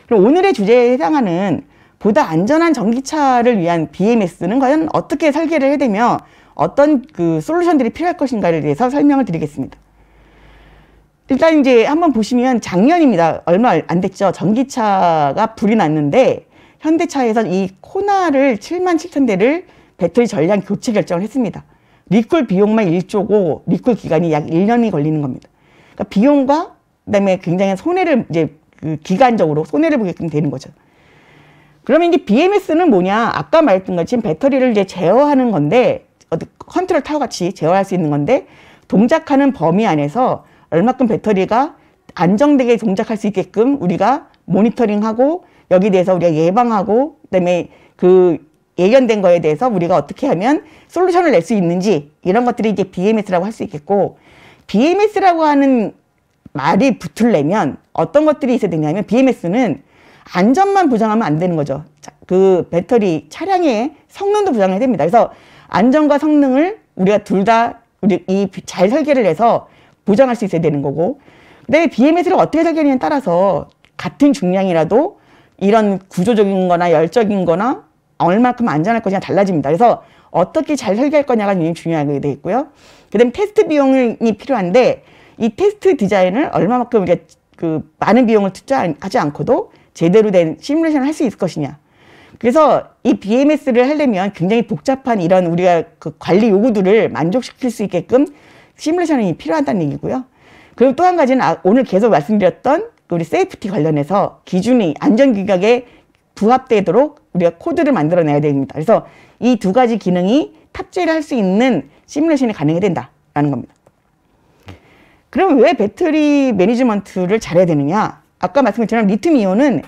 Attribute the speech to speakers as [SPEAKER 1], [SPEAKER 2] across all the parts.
[SPEAKER 1] 그럼 오늘의 주제에 해당하는 보다 안전한 전기차를 위한 BMS는 과연 어떻게 설계를 해야 되며 어떤 그 솔루션들이 필요할 것인가에 대해서 설명을 드리겠습니다. 일단 이제 한번 보시면 작년입니다. 얼마 안 됐죠. 전기차가 불이 났는데 현대차에서 이 코나를 77,000대를 배터리 전량 교체 결정을 했습니다. 리콜 비용만 1조고 리콜 기간이 약 1년이 걸리는 겁니다. 그러니까 비용과 그다음에 굉장히 손해를 이제 그 기간적으로 손해를 보게끔 되는 거죠. 그러면 이제 BMS는 뭐냐? 아까 말했던 것처럼 배터리를 이제 제어하는 건데 컨트롤 타워 같이 제어할 수 있는 건데 동작하는 범위 안에서 얼마큼 배터리가 안정되게 동작할 수 있게끔 우리가 모니터링하고 여기에 대해서 우리가 예방하고 그다음에 그 예견된 거에 대해서 우리가 어떻게 하면 솔루션을 낼 수 있는지 이런 것들이 이제 BMS라고 할 수 있겠고 BMS라고 하는 말이 붙으려면 어떤 것들이 있어야 되냐면 BMS는 안전만 보장하면 안 되는 거죠. 그 배터리 차량의 성능도 보장해야 됩니다. 그래서 안전과 성능을 우리가 둘 다 잘 설계를 해서 보장할 수 있어야 되는 거고 근데 BMS를 어떻게 설계하느냐에 따라서 같은 중량이라도 이런 구조적인 거나 열적인 거나 얼마큼 안전할 것이냐 달라집니다. 그래서 어떻게 잘 설계할 거냐가 굉장히 중요하게 되겠고요. 그 다음에 테스트 비용이 필요한데 이 테스트 디자인을 얼마만큼 우리가 그 많은 비용을 투자하지 않고도 제대로 된 시뮬레이션을 할 수 있을 것이냐. 그래서 이 BMS를 하려면 굉장히 복잡한 이런 우리가 그 관리 요구들을 만족시킬 수 있게끔 시뮬레이션이 필요하다는 얘기고요. 그리고 또 한 가지는 오늘 계속 말씀드렸던 우리 세이프티 관련해서 기준이 안전 규격에 부합되도록 우리가 코드를 만들어내야 됩니다. 그래서 이 두 가지 기능이 탑재를 할 수 있는 시뮬레이션이 가능해야 된다라는 겁니다. 그럼 왜 배터리 매니지먼트를 잘해야 되느냐? 아까 말씀드린 리튬 이온은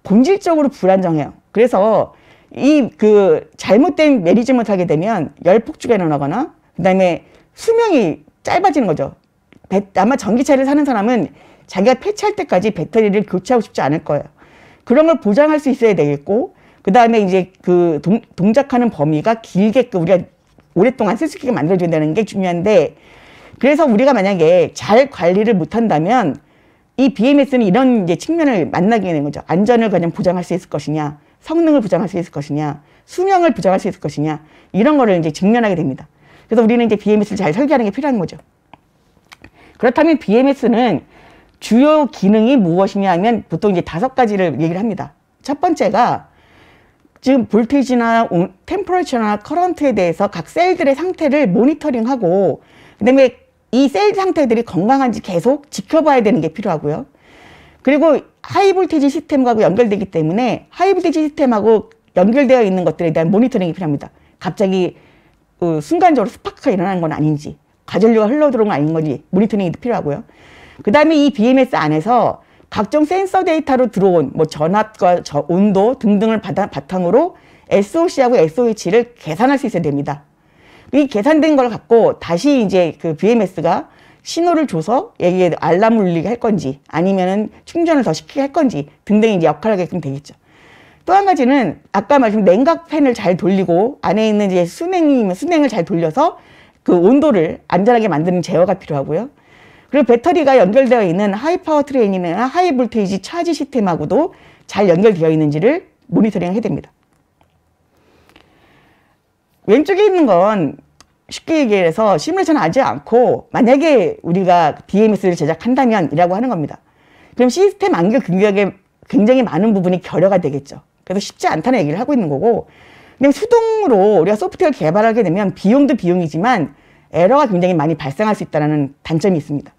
[SPEAKER 1] 본질적으로 불안정해요. 그래서 이 그 잘못된 매니지먼트 하게 되면 열 폭주가 일어나거나 그다음에 수명이 짧아지는 거죠. 아마 전기차를 사는 사람은 자기가 폐차할 때까지 배터리를 교체하고 싶지 않을 거예요. 그런 걸 보장할 수 있어야 되겠고 그다음에 이제 그 동작하는 범위가 길게끔 우리가 오랫동안 쓸 수 있게 만들어줘야 되는 게 중요한데 그래서 우리가 만약에 잘 관리를 못한다면 이 BMS는 이런 이제 측면을 만나게 되는 거죠. 안전을 그냥 보장할 수 있을 것이냐, 성능을 보장할 수 있을 것이냐, 수명을 보장할 수 있을 것이냐 이런 거를 이제 직면하게 됩니다. 그래서 우리는 이제 BMS를 잘 설계하는 게 필요한 거죠. 그렇다면 BMS는 주요 기능이 무엇이냐 하면 보통 이제 5가지를 얘기를 합니다. 첫 번째가 지금 볼테이지나 템퍼러처나 커런트에 대해서 각 셀들의 상태를 모니터링하고 그다음에 이 셀 상태들이 건강한지 계속 지켜봐야 되는 게 필요하고요. 그리고 하이볼테이지 시스템하고 연결되기 때문에 하이볼테이지 시스템하고 연결되어 있는 것들에 대한 모니터링이 필요합니다. 갑자기 순간적으로 스파크가 일어나는 건 아닌지 과전류가 흘러들어온 건 아닌 건지 모니터링이 필요하고요. 그 다음에 이 BMS 안에서 각종 센서 데이터로 들어온 뭐 전압과 온도 등등을 바탕으로 SOC하고 SOH를 계산할 수 있어야 됩니다. 이 계산된 걸 갖고 다시 이제 그 BMS가 신호를 줘서 여기에 알람을 울리게 할 건지 아니면은 충전을 더 시키게 할 건지 등등의 이제 역할을 하게끔 되겠죠. 또 한 가지는 아까 말씀 냉각 팬을 잘 돌리고 안에 있는 이제 순행이면 순행을 잘 돌려서 그 온도를 안전하게 만드는 제어가 필요하고요. 그리고 배터리가 연결되어 있는 하이파워 트레인이나 하이볼테이지 차지 시스템하고도 잘 연결되어 있는지를 모니터링 해야 됩니다. 왼쪽에 있는 건 쉽게 얘기해서 시뮬레이션을 하지 않고 만약에 우리가 BMS를 제작한다면 이라고 하는 겁니다. 그럼 시스템 안개 규격에 굉장히 많은 부분이 결여가 되겠죠. 그래서 쉽지 않다는 얘기를 하고 있는 거고 그냥 수동으로 우리가 소프트웨어를 개발하게 되면 비용도 비용이지만 에러가 굉장히 많이 발생할 수 있다는 단점이 있습니다.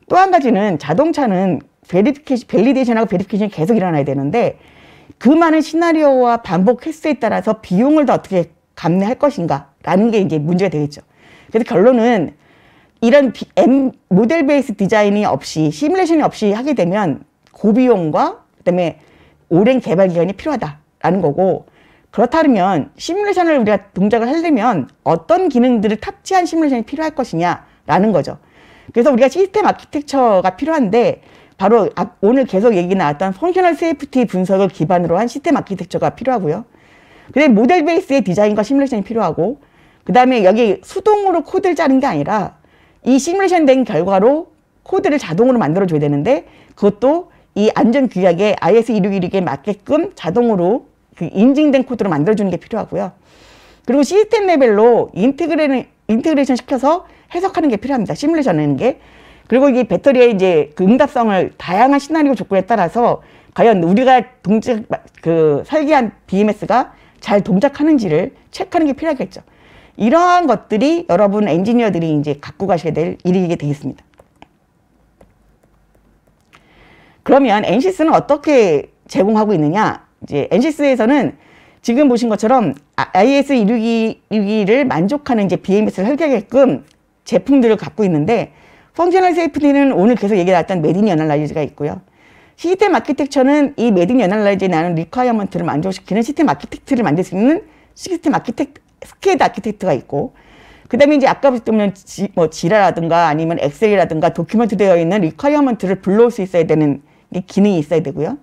[SPEAKER 1] 또 한 가지는 자동차는 밸리데이션하고 베리피케이션이 계속 일어나야 되는데 그 많은 시나리오와 반복 횟수에 따라서 비용을 더 어떻게 감내할 것인가 라는 게 이제 문제가 되겠죠. 그래서 결론은 이런 모델 베이스 디자인이 없이 시뮬레이션이 없이 하게 되면 고비용과 그다음에 오랜 개발 기간이 필요하다라는 거고 그렇다면 시뮬레이션을 우리가 동작을 하려면 어떤 기능들을 탑재한 시뮬레이션이 필요할 것이냐라는 거죠. 그래서 우리가 시스템 아키텍처가 필요한데 바로 오늘 계속 얘기 나왔던 펑셔널 세이프티 분석을 기반으로 한 시스템 아키텍처가 필요하고요. 그다음에 모델 베이스의 디자인과 시뮬레이션이 필요하고 그 다음에 여기 수동으로 코드를 짜는 게 아니라 이 시뮬레이션 된 결과로 코드를 자동으로 만들어줘야 되는데 그것도 이 안전 규약에 IS 2616에 맞게끔 자동으로 그 인증된 코드로 만들어주는 게 필요하고요. 그리고 시스템 레벨로 인테그레이션 시켜서 해석하는 게 필요합니다. 시뮬레이션 하는 게. 그리고 이게 배터리의 이제 그 응답성을 다양한 시나리오 조건에 따라서 과연 우리가 설계한 BMS가 잘 동작하는지를 체크하는 게 필요하겠죠. 이러한 것들이 여러분 엔지니어들이 이제 갖고 가셔야 될 일이게 되겠습니다. 그러면 엔시스는 어떻게 제공하고 있느냐? 이제 엔시스에서는 지금 보신 것처럼 IS 2622를 만족하는 이제 BMS를 설계하게끔 제품들을 갖고 있는데, 펑셔널 세이프티는 오늘 계속 얘기 나왔던 메딘 애널라이즈가 있고요. 시스템 아키텍처는 이 메딘 애널라이즈에 나오는 리ኳ어먼트를 만족시키는 시스템 아키텍트를 만들 수 있는 시스템 스케일드 아키텍트가 있고, 그 다음에 이제 아까 보시면 지라라든가 아니면 엑셀이라든가 도큐먼트 되어 있는 리ኳ어먼트를 불러올 수 있어야 되는 기능이 있어야 되고요.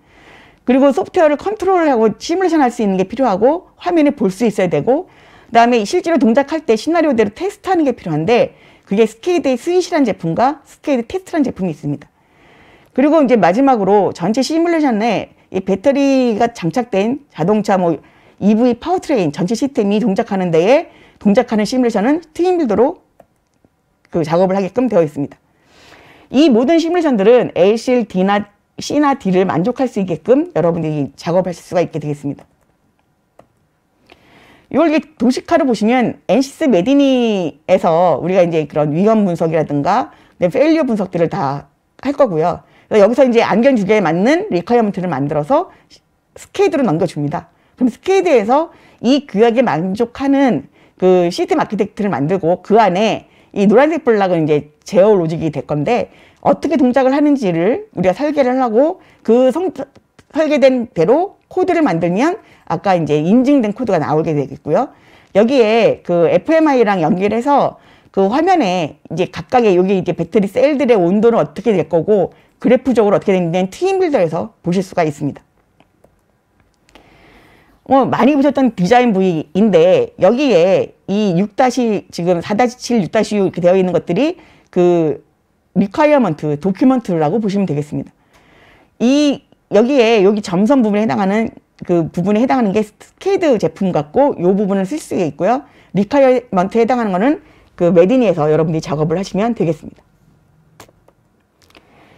[SPEAKER 1] 그리고 소프트웨어를 컨트롤하고 시뮬레이션 할 수 있는 게 필요하고, 화면에 볼 수 있어야 되고, 그 다음에 실제로 동작할 때 시나리오대로 테스트하는 게 필요한데, 그게 스케이드의 스윗이라는 제품과 스케이드 테스트라는 제품이 있습니다. 그리고 이제 마지막으로 전체 시뮬레이션에 이 배터리가 장착된 자동차 EV 파워트레인 전체 시스템이 동작하는 데에 동작하는 시뮬레이션은 트윈빌더로 그 작업을 하게끔 되어 있습니다. 이 모든 시뮬레이션들은 L, C나 D를 만족할 수 있게끔 여러분들이 작업하실 수가 있게 되겠습니다. 이걸 도식화로 보시면 엔시스 메디니에서 우리가 이제 그런 위험 분석이라든가 페일리어 분석들을 다 할 거고요. 여기서 이제 안전 규격에 맞는 리ኳ어먼트를 만들어서 스케이드로 넘겨줍니다. 그럼 스케이드에서 이 규약에 만족하는 그 시스템 아키텍트를 만들고, 그 안에 이 노란색 블락은 이제 제어 로직이 될 건데, 어떻게 동작을 하는지를 우리가 설계를 하고, 그 설계된 대로 코드를 만들면 아까 이제 인증된 코드가 나오게 되겠고요. 여기에 그 FMI랑 연결해서 그 화면에 이제 각각의 여기 이제 배터리 셀들의 온도는 어떻게 될 거고, 그래프적으로 어떻게 되는지는 트윈빌더에서 보실 수가 있습니다. 많이 보셨던 디자인 부위인데, 여기에 이 지금 4-7, 6-6 이렇게 되어 있는 것들이 그 리콰이어먼트, 도큐먼트라고 보시면 되겠습니다. 여기 점선 부분에 해당하는 그 부분에 해당하는 게 스케이드 제품 같고, 이 부분을 쓸 수 있고요. 리콰이어먼트에 해당하는 거는 그 메디니에서 여러분들이 작업을 하시면 되겠습니다.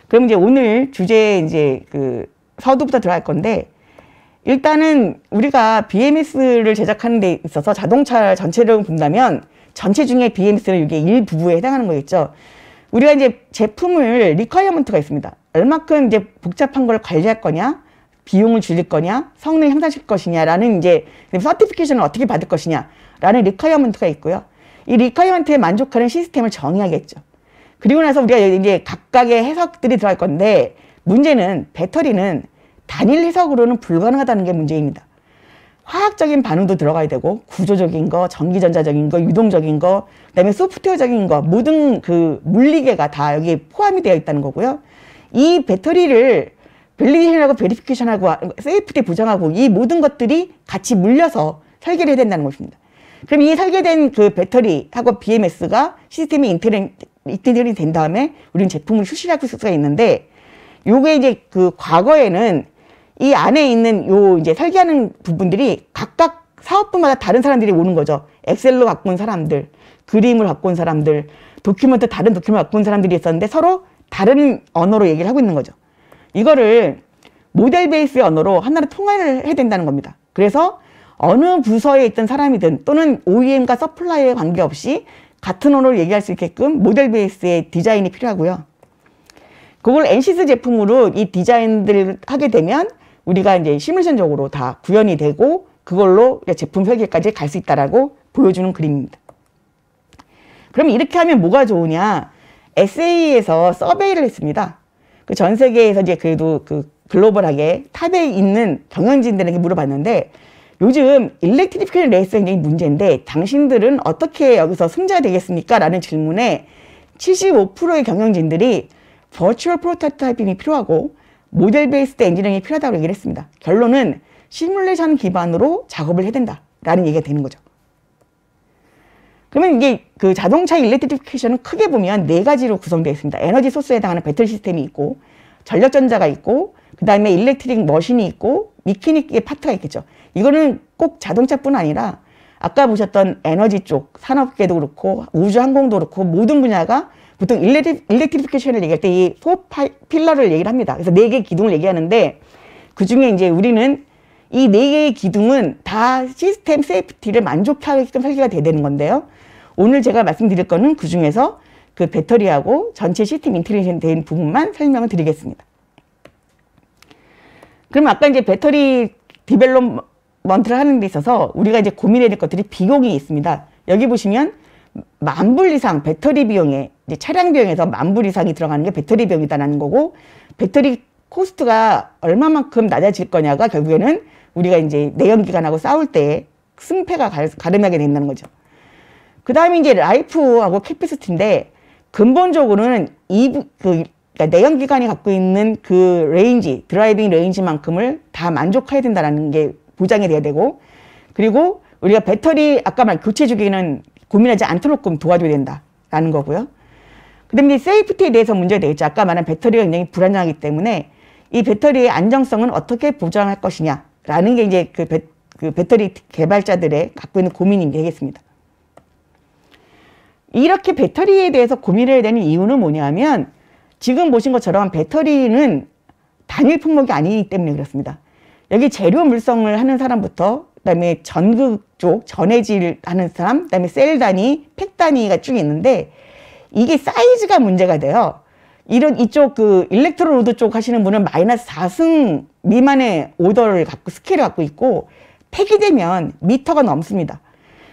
[SPEAKER 1] 그럼 이제 오늘 주제 이제 그 서두부터 들어갈 건데, 일단은 우리가 BMS를 제작하는 데 있어서 자동차 전체를 본다면 전체 중에 BMS는 이게 일부분에 해당하는 거겠죠. 우리가 이제 제품을 리ኳ이어먼트가 있습니다. 얼마큼 이제 복잡한 걸 관리할 거냐, 비용을 줄일 거냐, 성능을 향상시킬 것이냐라는 이제 서티피케이션을 어떻게 받을 것이냐라는 리ኳ이어먼트가 있고요. 이 리ኳ이어먼트에 만족하는 시스템을 정의하겠죠. 그리고 나서 우리가 이제 각각의 해석들이 들어갈 건데, 문제는 배터리는 단일 해석으로는 불가능하다는 게 문제입니다. 화학적인 반응도 들어가야 되고, 구조적인 거, 전기전자적인 거, 유동적인 거, 그다음에 소프트웨어적인 거, 모든 그 물리계가 다 여기에 포함이 되어 있다는 거고요. 이 배터리를 밸리데이션하고 베리피케이션하고 세이프티 보장하고 이 모든 것들이 같이 물려서 설계를 해야 된다는 것입니다. 그럼 이 설계된 그 배터리하고 BMS가 시스템이 인테그레이션이 된 다음에 우리는 제품을 출시할 수가 있는데, 요게 이제 그 과거에는 이 안에 있는 요 이제 설계하는 부분들이 각각 사업부마다 다른 사람들이 오는 거죠. 엑셀로 갖고 온 사람들, 그림을 갖고 온 사람들, 다른 도큐멘트 갖고 온 사람들이 있었는데 서로 다른 언어로 얘기를 하고 있는 거죠. 이거를 모델 베이스의 언어로 하나로 통화를 해야 된다는 겁니다. 그래서 어느 부서에 있던 사람이든 또는 OEM과 서플라이어에 관계없이 같은 언어로 얘기할 수 있게끔 모델 베이스의 디자인이 필요하고요. 그걸 엔시스 제품으로 이 디자인들을 하게 되면 우리가 이제 시뮬레이션적으로 다 구현이 되고 그걸로 제품 설계까지 갈 수 있다라고 보여주는 그림입니다. 그럼 이렇게 하면 뭐가 좋으냐? SA에서 서베이를 했습니다. 그 전 세계에서 이제 그래도 그 글로벌하게 탑에 있는 경영진들에게 물어봤는데, 요즘 일렉트리피케이션 레이스가 굉장히 문제인데 당신들은 어떻게 여기서 승자가 되겠습니까? 라는 질문에 75%의 경영진들이 버추얼 프로토타이핑이 필요하고 모델 베이스드 엔지니어링이 필요하다고 얘기를 했습니다. 결론은 시뮬레이션 기반으로 작업을 해야 된다라는 얘기가 되는 거죠. 그러면 이게 그 자동차 일렉트리피케이션은 크게 보면 4가지로 구성되어 있습니다. 에너지 소스에 해당하는 배터리 시스템이 있고, 전력전자가 있고, 그 다음에 일렉트릭 머신이 있고, 미케닉의 파트가 있겠죠. 이거는 꼭 자동차뿐 아니라 아까 보셨던 에너지 쪽, 산업계도 그렇고 우주 항공도 그렇고 모든 분야가 보통 일렉트리피케이션을 얘기할 때 이 4필러를 얘기를 합니다. 그래서 4개의 기둥을 얘기하는데 그 중에 이제 우리는 이 4개의 기둥은 다 시스템 세이프티를 만족하게끔 설계가 돼야 되는 건데요. 오늘 제가 말씀드릴 거는 그 중에서 그 배터리하고 전체 시스템 인테그레이션 된 부분만 설명을 드리겠습니다. 그럼 아까 이제 배터리 디벨롭먼트를 하는 데 있어서 우리가 이제 고민해야 될 것들이 비용이 있습니다. 여기 보시면 10,000불 이상 배터리 비용에 이제 차량 비용에서 10,000불 이상이 들어가는 게 배터리 비용이다라는 거고, 배터리 코스트가 얼마만큼 낮아질 거냐가 결국에는 우리가 이제 내연기관하고 싸울 때 승패가 가름하게 된다는 거죠. 그 다음에 이제 라이프하고 캐패시티인데 근본적으로는 그러니까 내연기관이 갖고 있는 그 레인지, 드라이빙 레인지만큼을 다 만족해야 된다는 게 보장이 돼야 되고, 그리고 우리가 배터리 아까 말 교체 주기는 고민하지 않도록 도와줘야 된다라는 거고요. 그 다음에 이제 세이프티에 대해서 문제가 되겠죠. 아까 말한 배터리가 굉장히 불안정하기 때문에 이 배터리의 안정성은 어떻게 보장할 것이냐라는 게 이제 그 배터리 개발자들의 갖고 있는 고민이 되겠습니다. 이렇게 배터리에 대해서 고민을 해야 되는 이유는 뭐냐면 지금 보신 것처럼 배터리는 단일 품목이 아니기 때문에 그렇습니다. 여기 재료 물성을 하는 사람부터 그다음에 전극 쪽 전해질 하는 사람, 그다음에 셀 단위, 팩 단위가 쭉 있는데 이게 사이즈가 문제가 돼요. 이쪽 그 일렉트로로드 쪽 하시는 분은 -4승 미만의 오더를 갖고 스케일을 갖고 있고 팩이 되면 미터가 넘습니다.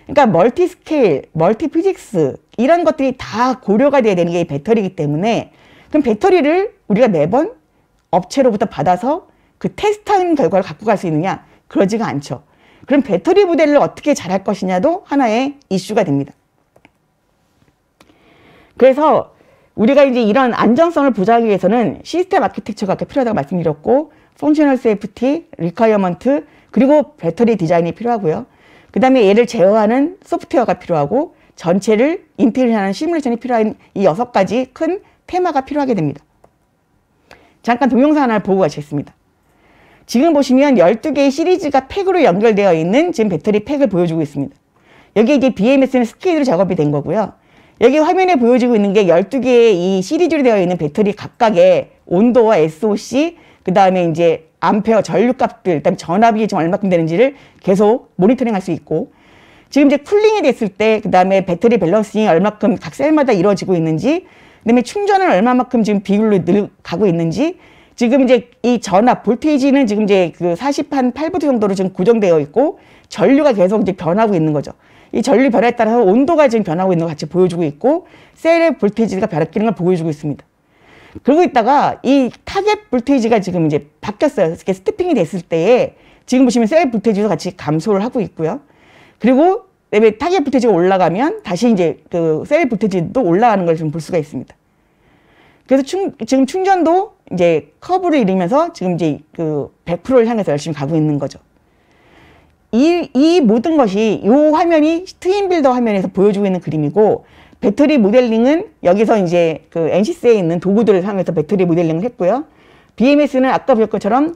[SPEAKER 1] 그러니까 멀티 스케일, 멀티 피직스 이런 것들이 다 고려가 돼야 되는 게 이 배터리이기 때문에 그럼 배터리를 우리가 매번 업체로부터 받아서 그 테스트한 결과를 갖고 갈 수 있느냐? 그러지가 않죠. 그럼 배터리 모델을 어떻게 잘할 것이냐도 하나의 이슈가 됩니다. 그래서 우리가 이제 이런 안정성을 보장하기 위해서는 시스템 아키텍처가 아까 필요하다고 말씀드렸고, 펑셔널 세이프티, 리ኳ이어먼트, 그리고 배터리 디자인이 필요하고요. 그 다음에 얘를 제어하는 소프트웨어가 필요하고, 전체를 인테그레이션하는 시뮬레이션이 필요한 이 6가지 큰 테마가 필요하게 됩니다. 잠깐 동영상 하나를 보고 가시겠습니다. 지금 보시면 12개의 시리즈가 팩으로 연결되어 있는 지금 배터리 팩을 보여주고 있습니다. 여기 이제 BMS는 스케일로 작업이 된 거고요. 여기 화면에 보여지고 있는 게 12개의 이 시리즈로 되어 있는 배터리 각각의 온도와 SOC, 그 다음에 이제 암페어 전류값들, 그다음에 전압이 지금 얼마큼 되는지를 계속 모니터링 할 수 있고, 지금 이제 쿨링이 됐을 때, 그 다음에 배터리 밸런싱이 얼마큼 각 셀마다 이루어지고 있는지, 그 다음에 충전을 얼마만큼 지금 비율로 가고 있는지, 지금 이제 이 전압, 볼테이지는 지금 이제 그 48V 정도로 지금 고정되어 있고, 전류가 계속 이제 변하고 있는 거죠. 이 전류 변화에 따라서 온도가 지금 변하고 있는 걸 같이 보여주고 있고, 셀의 볼테이지가 바뀌는 걸 보여주고 있습니다. 그러고 있다가 이 타겟 볼테이지가 지금 이제 바뀌었어요. 이렇게 스태핑이 됐을 때에 지금 보시면 셀 볼테이지도 같이 감소를 하고 있고요. 그리고 타겟 볼테이지가 올라가면 다시 이제 그 셀 볼테이지도 올라가는 걸 좀 볼 수가 있습니다. 그래서 지금 충전도 이제 커브를 이루면서 지금 이제 그 100%를 향해서 열심히 가고 있는 거죠. 이 모든 것이 이 화면이 트윈 빌더 화면에서 보여주고 있는 그림이고, 배터리 모델링은 여기서 이제 그 NCC에 있는 도구들을 사용해서 배터리 모델링을 했고요. BMS는 아까 볼 것처럼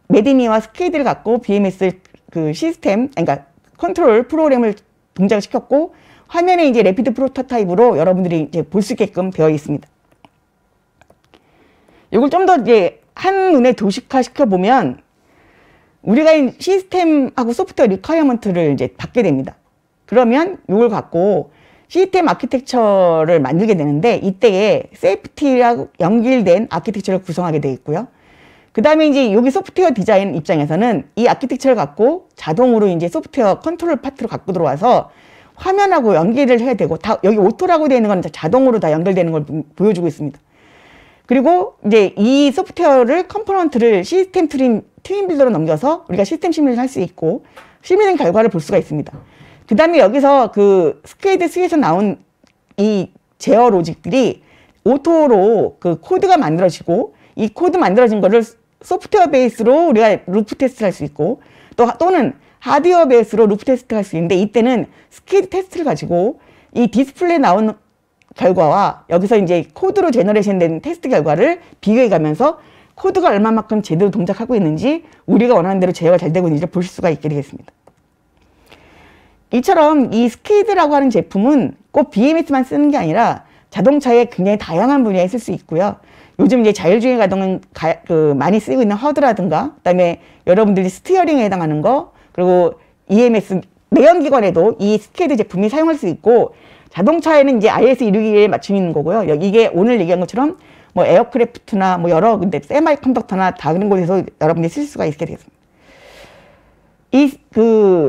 [SPEAKER 1] 메디니와 스케이드를 갖고 BMS 그 시스템, 그러니까 컨트롤 프로그램을 동작을 시켰고, 화면에 이제 래피드 프로토타입으로 여러분들이 이제 볼 수 있게끔 되어 있습니다. 이걸 좀 더 이제 한눈에 도식화 시켜보면 우리가 시스템하고 소프트웨어 리ኳ이어먼트를 이제 받게 됩니다. 그러면 이걸 갖고 시스템 아키텍처를 만들게 되는데, 이때에 세이프티랑 연결된 아키텍처를 구성하게 되어 있고요. 그 다음에 이제 여기 소프트웨어 디자인 입장에서는 이 아키텍처를 갖고 자동으로 이제 소프트웨어 컨트롤 파트로 갖고 들어와서 화면하고 연결을 해야 되고, 다 여기 오토라고 되어 있는 건 자동으로 다 연결되는 걸 보여주고 있습니다. 그리고 이제 이 소프트웨어를 컴포넌트를 시스템 트윈 빌더로 넘겨서 우리가 시스템 시뮬레이션 할 수 있고, 시뮬레이션 결과를 볼 수가 있습니다. 그 다음에 여기서 그 스케이드 3에서 나온 이 제어 로직들이 오토로 그 코드가 만들어지고, 이 코드 만들어진 거를 소프트웨어 베이스로 우리가 루프 테스트 할 수 있고, 또는 하드웨어 베이스로 루프 테스트 할 수 있는데, 이때는 스케이드 테스트를 가지고 이 디스플레이에 나온 결과와 여기서 이제 코드로 제너레이션 된 테스트 결과를 비교해 가면서 코드가 얼마만큼 제대로 동작하고 있는지 우리가 원하는 대로 제어가 잘 되고 있는지 보실 수가 있게 되겠습니다. 이처럼 이 스케이드라고 하는 제품은 꼭 BMS만 쓰는 게 아니라 자동차에 굉장히 다양한 분야에 쓸 수 있고요. 요즘 이제 자율주행 가동은 많이 쓰고 있는 허드라든가, 그다음에 여러분들이 스티어링에 해당하는 거, 그리고 EMS 내연기관에도 이 스케이드 제품이 사용할 수 있고, 자동차에는 이제 IS261에 맞춤 있는 거고요. 이게 오늘 얘기한 것처럼 뭐 에어크래프트나 뭐 여러 근데 세마이컨덕터나 다른 곳에서 여러분들이 쓸 수가 있게 되겠습니다. 이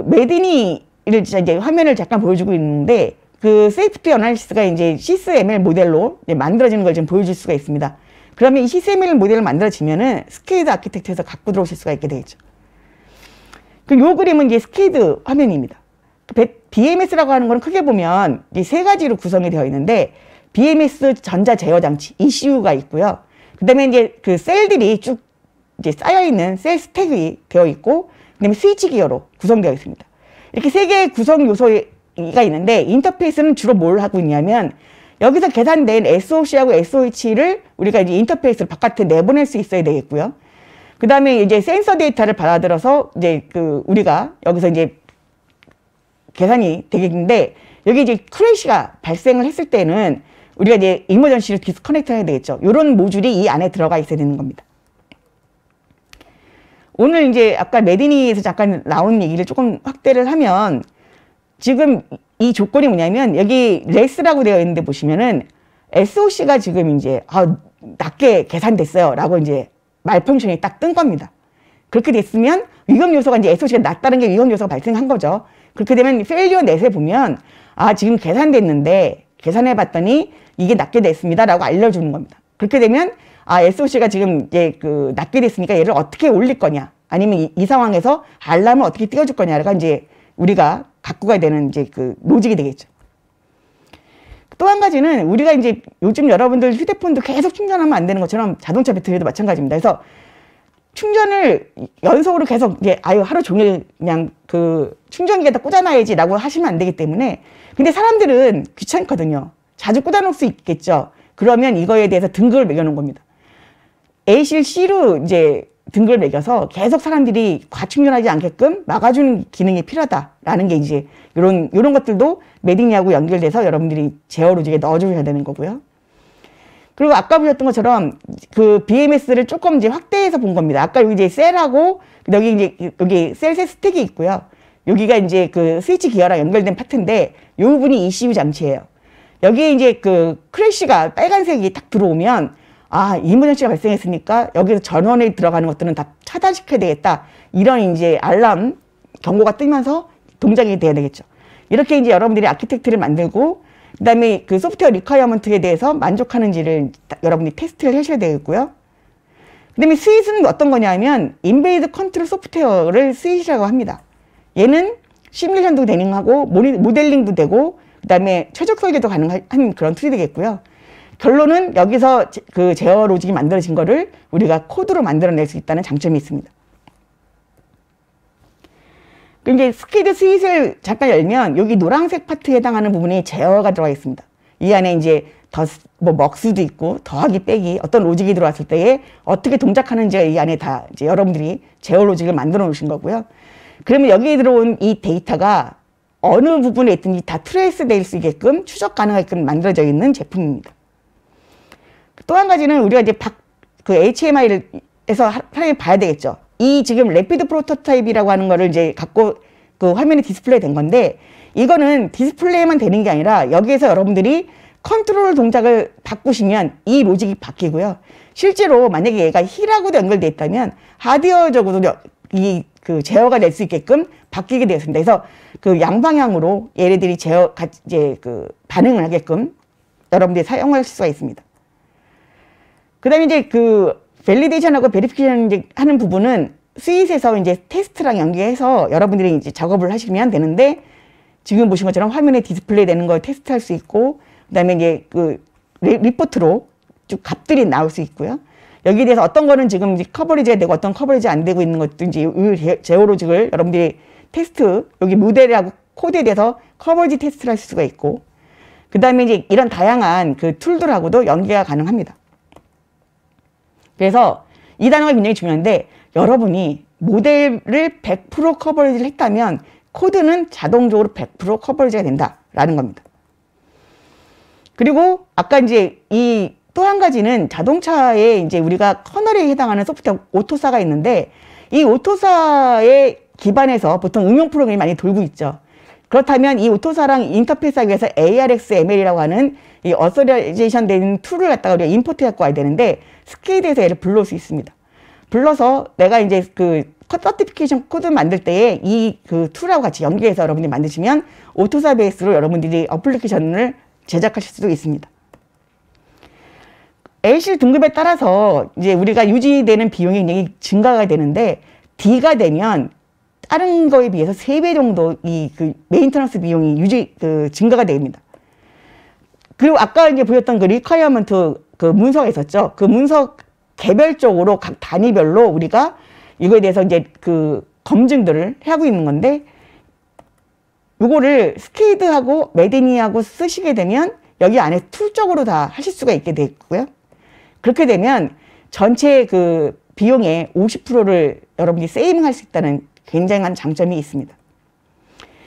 [SPEAKER 1] 메디니를 이제 화면을 잠깐 보여주고 있는데, 그 세이프티 어널리시스가 이제 시스ML 모델로 이제 만들어지는 걸 좀 보여줄 수가 있습니다. 그러면 이 시스ML 모델을 만들어지면은 스케이드 아키텍처에서 갖고 들어오실 수가 있게 되겠죠. 요 그림은 이제 스케이드 화면입니다. BMS라고 하는 건 크게 보면 이 세 가지로 구성이 되어 있는데, BMS 전자 제어 장치 ECU가 있고요. 그다음에 이제 그 셀들이 쭉 이제 쌓여 있는 셀 스택이 되어 있고, 그다음에 스위치 기어로 구성되어 있습니다. 이렇게 세 개의 구성 요소가 있는데, 인터페이스는 주로 뭘 하고 있냐면, 여기서 계산된 SOC하고 SOH를 우리가 이제 인터페이스를 바깥에 내보낼 수 있어야 되겠고요. 그 다음에 이제 센서 데이터를 받아들여서 이제 우리가 여기서 이제 계산이 되겠는데, 여기 이제 크래시가 발생을 했을 때는 우리가 이제 이머전시를 디스커넥트 해야 되겠죠. 이런 모듈이 이 안에 들어가 있어야 되는 겁니다. 오늘 이제 아까 메디니에서 잠깐 나온 얘기를 조금 확대를 하면, 지금 이 조건이 뭐냐면, 여기 레스라고 되어 있는데 보시면은 SOC가 지금 이제 낮게 계산됐어요 라고 이제 말펑션이 딱 뜬 겁니다. 그렇게 됐으면 위험 요소가 이제 SOC가 낮다는 게 위험 요소가 발생한 거죠. 그렇게 되면 페일리어 넷에 보면 지금 계산됐는데 계산해 봤더니 이게 낮게 됐습니다 라고 알려주는 겁니다. 그렇게 되면 SOC가 지금 이제 낮게 됐으니까 얘를 어떻게 올릴 거냐, 아니면 이 상황에서 알람을 어떻게 띄워줄 거냐가 이제 우리가 갖고 가야 되는 이제 로직이 되겠죠. 또 한 가지는 우리가 이제 요즘 여러분들 휴대폰도 계속 충전하면 안 되는 것처럼 자동차 배터리도 마찬가지입니다. 그래서 충전을 연속으로 계속 이제 하루 종일 그냥 충전기에다 꽂아놔야지라고 하시면 안 되기 때문에, 근데 사람들은 귀찮거든요. 자주 꽂아놓을 수 있겠죠. 그러면 이거에 대해서 등급을 매겨놓은 겁니다. A실 C로 이제 등급을 매겨서 계속 사람들이 과충전하지 않게끔 막아주는 기능이 필요하다라는 게 이제 요런 것들도 메디니하고 연결돼서 여러분들이 제어 로직에 넣어줘야 되는 거고요. 그리고 아까 보셨던 것처럼 BMS를 조금 이제 확대해서 본 겁니다. 아까 여기 이제 셀하고 여기 셀 스택이 있고요. 여기가 이제 스위치 기어랑 연결된 파트인데, 요 부분이 ECU 장치예요. 여기에 이제 크래시가 빨간색이 딱 들어오면 이머전시가 발생했으니까 여기서 전원에 들어가는 것들은 다 차단시켜야 되겠다, 이런 이제 알람 경고가 뜨면서 동작이 돼야 되겠죠. 이렇게 이제 여러분들이 아키텍트를 만들고, 그 다음에 소프트웨어 리퀘어먼트에 대해서 만족하는지를 여러분들이 테스트를 하셔야 되겠고요. 그 다음에 스윗은 어떤 거냐면 인베이드 컨트롤 소프트웨어를 스윗이라고 합니다. 얘는 시뮬레이션도 가능하고 모델링도 되고, 그 다음에 최적 설계도 가능한 그런 툴이 되겠고요. 결론은 여기서 제어 로직이 만들어진 거를 우리가 코드로 만들어낼 수 있다는 장점이 있습니다. 이제 스케이드 스윗을 잠깐 열면 여기 노란색 파트에 해당하는 부분이 제어가 들어가 있습니다. 이 안에 이제 먹수도 있고 더하기 빼기 어떤 로직이 들어왔을 때에 어떻게 동작하는지가 이 안에 다 이제 여러분들이 제어 로직을 만들어 놓으신 거고요. 그러면 여기에 들어온 이 데이터가 어느 부분에 있든지 다 트레이스 될 수 있게끔 추적 가능하게끔 만들어져 있는 제품입니다. 또 한 가지는 우리가 이제 HMI에서 사람이 봐야 되겠죠. 이 지금 래피드 프로토타입이라고 하는 거를 이제 갖고 화면에 디스플레이 된 건데, 이거는 디스플레이만 되는 게 아니라 여기에서 여러분들이 컨트롤 동작을 바꾸시면 이 로직이 바뀌고요. 실제로 만약에 얘가 힐하고도 연결되어 있다면 하드웨어적으로도 제어가 될 수 있게끔 바뀌게 되었습니다. 그래서 양방향으로 얘네들이 반응을 하게끔 여러분들이 사용할 수가 있습니다. 그 다음에 이제 밸리데이션하고 베리피케이션 하는 부분은 스윗에서 이제 테스트랑 연계해서 여러분들이 이제 작업을 하시면 되는데, 지금 보신 것처럼 화면에 디스플레이 되는 걸 테스트할 수 있고, 그 다음에 이제 리포트로 쭉 값들이 나올 수 있고요. 여기에 대해서 어떤 거는 지금 이제 커버리지가 되고 어떤 커버리지 안 되고 있는 것도 이제 제어 로직을 여러분들이 테스트, 여기 모델하고 코드에 대해서 커버리지 테스트를 할 수가 있고, 그 다음에 이제 이런 다양한 툴들하고도 연계가 가능합니다. 그래서 이 단어가 굉장히 중요한데, 여러분이 모델을 100% 커버리지를 했다면 코드는 자동적으로 100% 커버리지가 된다라는 겁니다. 그리고 아까 이제 이 또 한 가지는 자동차에 이제 우리가 커널에 해당하는 소프트웨어 오토사가 있는데, 이 오토사에 기반해서 보통 응용 프로그램이 많이 돌고 있죠. 그렇다면 이 오토사랑 인터페이스하기 위해서 ARxML이라고 하는 이 어서리제이션 된 툴을 갖다가 우리가 임포트 갖고 와야 되는데, 스케이드에서 얘를 불러올 수 있습니다. 불러서 내가 이제 그 서티피케이션 코드 만들 때에 이 그 툴하고 같이 연계해서 여러분들이 만드시면 오토사 베이스로 여러분들이 어플리케이션을 제작하실 수도 있습니다. A실 등급에 따라서 이제 우리가 유지되는 비용이 굉장히 증가가 되는데, D가 되면 다른 거에 비해서 3배 정도 이 그 메인터넌스 비용이 증가가 됩니다. 그리고 아까 이제 보였던 그 리퀘어먼트 그 문서가 있었죠. 그 문서 개별적으로 각 단위별로 우리가 이거에 대해서 이제 그 검증들을 하고 있는 건데, 요거를 스케이드하고 메디니하고 쓰시게 되면 여기 안에 툴적으로 다 하실 수가 있게 되고요. 그렇게 되면 전체 그 비용의 50%를 여러분이 세이빙할 수 있다는 굉장한 장점이 있습니다.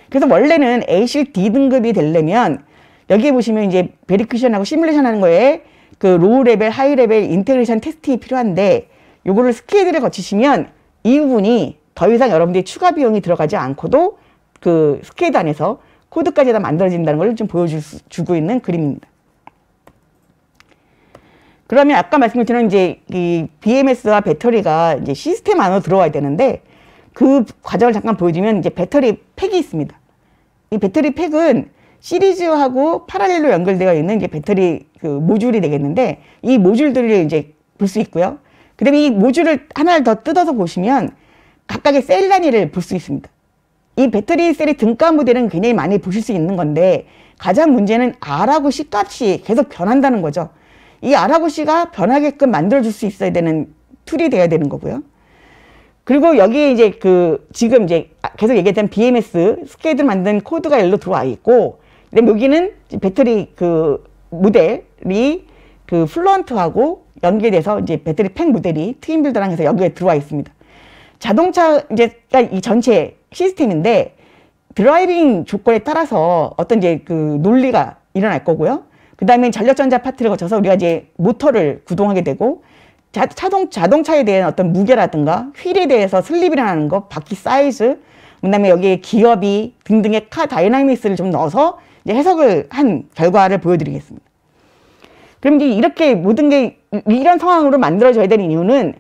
[SPEAKER 1] 그래서 원래는 A실 D등급이 되려면 여기에 보시면 이제 베리큐션하고 시뮬레이션 하는 거에 그 로우 레벨, 하이 레벨 인테그레이션 테스팅이 필요한데, 요거를 스케이드를 거치시면 이 부분이 더 이상 여러분들이 추가 비용이 들어가지 않고도 그 스케이드 안에서 코드까지 다 만들어진다는 걸 좀 보여주고 있는 그림입니다. 그러면 아까 말씀드린 이제 이 BMS와 배터리가 이제 시스템 안으로 들어와야 되는데, 그 과정을 잠깐 보여주면 이제 배터리 팩이 있습니다. 이 배터리 팩은 시리즈하고 파랄렐로 연결되어 있는 이제 배터리 그 모듈이 되겠는데, 이 모듈들을 이제 볼 수 있고요. 그 다음에 이 모듈을 하나를 더 뜯어서 보시면 각각의 셀 단위를 볼 수 있습니다. 이 배터리 셀의 등가 모델은 굉장히 많이 보실 수 있는 건데, 가장 문제는 R하고 C 값이 계속 변한다는 거죠. 이 R하고 C가 변하게끔 만들어줄 수 있어야 되는 툴이 돼야 되는 거고요. 그리고 여기에 이제 그 지금 이제 계속 얘기했던 BMS 스케이드를 만든 코드가 일로 들어와 있고, 그다음에 여기는 배터리 그 모델이 그 플루언트하고 연계돼서 이제 배터리 팩 모델이 트윈빌더랑 해서 여기에 들어와 있습니다. 자동차 이제 이 전체 시스템인데, 드라이빙 조건에 따라서 어떤 이제 그 논리가 일어날 거고요. 그 다음에 전력전자 파트를 거쳐서 우리가 이제 모터를 구동하게 되고, 자동차에 대한 어떤 무게라든가 휠에 대해서 슬립이 일어나는 거, 바퀴 사이즈, 그 다음에 여기에 기어비 등등의 카 다이나믹스를 좀 넣어서 이제 해석을 한 결과를 보여드리겠습니다. 그럼 이제 이렇게 모든 게 이런 상황으로 만들어져야 되는 이유는,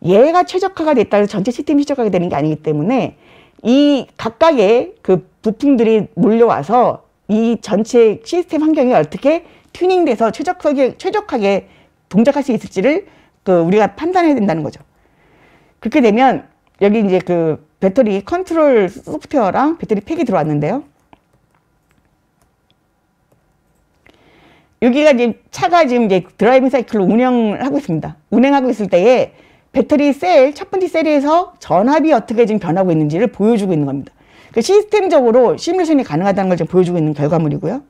[SPEAKER 1] 얘가 최적화가 됐다 해서 전체 시스템이 최적화가 되는 게 아니기 때문에 이 각각의 그 부품들이 몰려와서 이 전체 시스템 환경이 어떻게 튜닝돼서 최적하게 동작할 수 있을지를 그 우리가 판단해야 된다는 거죠. 그렇게 되면 여기 이제 그 배터리 컨트롤 소프트웨어랑 배터리 팩이 들어왔는데요. 여기가 이제 차가 지금 이제 드라이빙 사이클로 운영을 하고 있습니다. 운행하고 있을 때에 배터리 셀, 첫 번째 셀에서 전압이 어떻게 지금 변하고 있는지를 보여주고 있는 겁니다. 그 시스템적으로 시뮬레이션이 가능하다는 걸 지금 보여주고 있는 결과물이고요.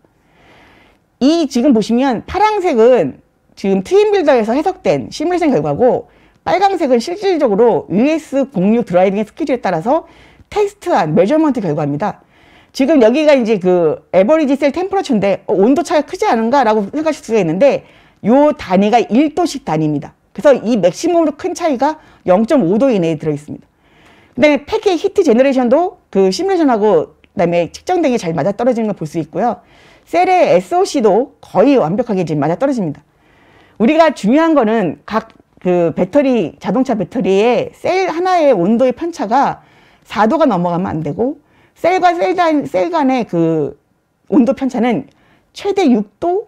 [SPEAKER 1] 이 지금 보시면 파란색은 지금 트윈빌더에서 해석된 시뮬레이션 결과고, 빨간색은 실질적으로 US06 드라이빙의 스케줄에 따라서 테스트한 메저먼트 결과입니다. 지금 여기가 이제 그 에버리지 셀 템퍼러처인데 온도 차이가 크지 않은가 라고 생각하실 수가 있는데, 요 단위가 1도씩 단위입니다. 그래서 이 맥시멈으로 큰 차이가 0.5도 이내에 들어있습니다. 그 다음에 팩의 히트 제너레이션도 그 시뮬레이션하고 그 다음에 측정된 게 잘 맞아떨어지는 걸 볼 수 있고요. 셀의 SOC도 거의 완벽하게 지금 맞아떨어집니다. 우리가 중요한 거는 각 그 배터리, 자동차 배터리의 셀 하나의 온도의 편차가 4도가 넘어가면 안 되고, 셀과 셀 간의 그 온도 편차는 최대 6도,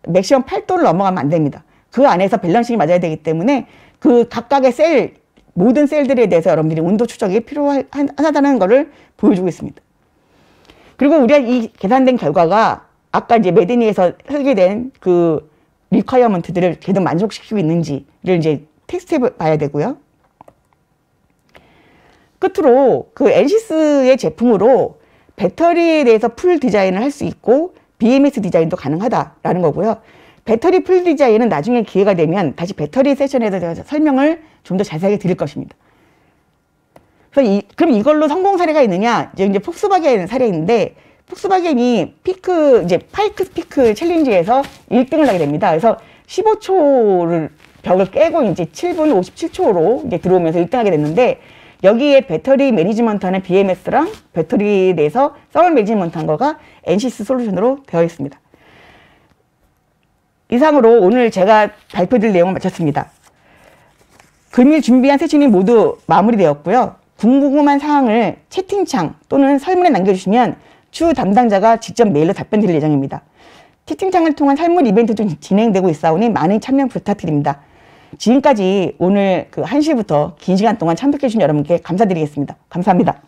[SPEAKER 1] 맥시멈 8도를 넘어가면 안 됩니다. 그 안에서 밸런싱이 맞아야 되기 때문에 그 각각의 셀, 모든 셀들에 대해서 여러분들이 온도 추적이 필요하다는 것을 보여주고 있습니다. 그리고 우리가 이 계산된 결과가 아까 이제 메디니에서 설계된 그 리퀘어먼트들을 계속 만족시키고 있는지를 이제 테스트해 봐야 되고요. 끝으로 그 엔시스의 제품으로 배터리에 대해서 풀 디자인을 할 수 있고 BMS 디자인도 가능하다라는 거고요. 배터리 풀 디자인은 나중에 기회가 되면 다시 배터리 세션에서 제가 설명을 좀 더 자세하게 드릴 것입니다. 그래서 그럼 이걸로 성공 사례가 있느냐? 이제 폭스바겐 사례인데, 폭스바겐이 이제 파이크 피크 챌린지에서 1등을 하게 됩니다. 그래서 15초를 벽을 깨고 이제 7분 57초로 이제 들어오면서 1등하게 됐는데, 여기에 배터리 매니지먼트하는 BMS랑 배터리에 대해서 서울 매니지먼트 한 거가 NCS 솔루션으로 되어 있습니다. 이상으로 오늘 제가 발표드릴 내용을 마쳤습니다. 금일 준비한 세션이 모두 마무리되었고요. 궁금한 사항을 채팅창 또는 설문에 남겨주시면 추 담당자가 직접 메일로 답변 드릴 예정입니다. 채팅창을 통한 설문 이벤트도 진행되고 있사오니 많은 참여 부탁드립니다. 지금까지 오늘 1시부터 긴 시간 동안 참석해주신 여러분께 감사드리겠습니다. 감사합니다.